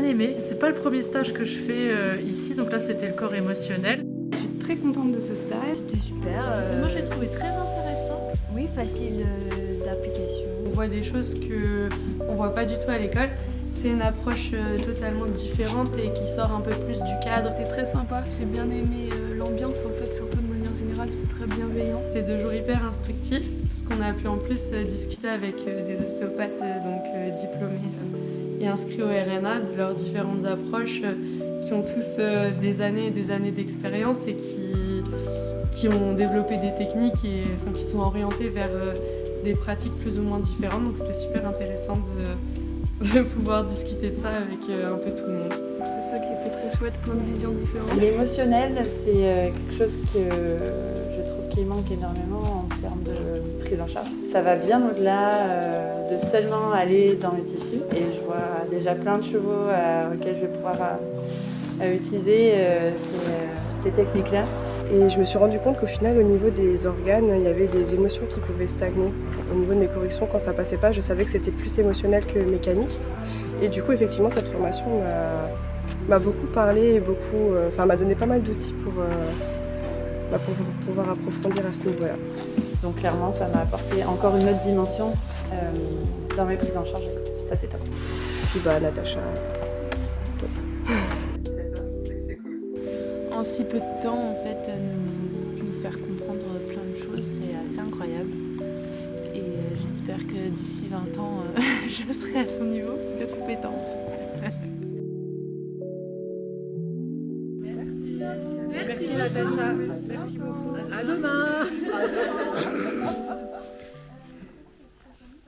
aimé. C'est pas le premier stage que je fais ici, donc là c'était le corps émotionnel. Je suis très contente de ce stage. C'était super. Moi je l'ai trouvé très intéressant. Oui, facile d'application. On voit des choses qu'on voit pas du tout à l'école. C'est une approche totalement différente et qui sort un peu plus du cadre. C'était très sympa, j'ai bien aimé l'ambiance en fait, surtout de manière générale, c'est très bienveillant. C'était 2 jours hyper instructifs parce qu'on a pu en plus discuter avec des ostéopathes diplômés et inscrits au RNA de leurs différentes approches qui ont tous des années et des années d'expérience et qui ont développé des techniques et qui sont orientées vers des pratiques plus ou moins différentes. Donc c'était super intéressant de pouvoir discuter de ça avec un peu tout le monde. C'est ça qui était très chouette, plein de visions différentes. L'émotionnel, c'est quelque chose que je trouve qui manque énormément en termes de prise en charge. Ça va bien au-delà de seulement aller dans les tissus. Et je vois déjà plein de chevaux auxquels je vais pouvoir utiliser ces techniques-là. Et je me suis rendu compte qu'au final, au niveau des organes, il y avait des émotions qui pouvaient stagner. Au niveau de mes corrections, quand ça passait pas, je savais que c'était plus émotionnel que mécanique. Et du coup, effectivement, cette formation m'a beaucoup parlé et m'a donné pas mal d'outils pour pouvoir approfondir à ce niveau-là. Donc clairement, ça m'a apporté encore une autre dimension dans mes prises en charge. Ça, c'est top. Puis Natacha, top. En si peu de temps, en fait, nous faire comprendre plein de choses, c'est assez incroyable. Et j'espère que d'ici 20 ans, je serai à son niveau de compétences. Merci Natacha. Merci beaucoup. À demain.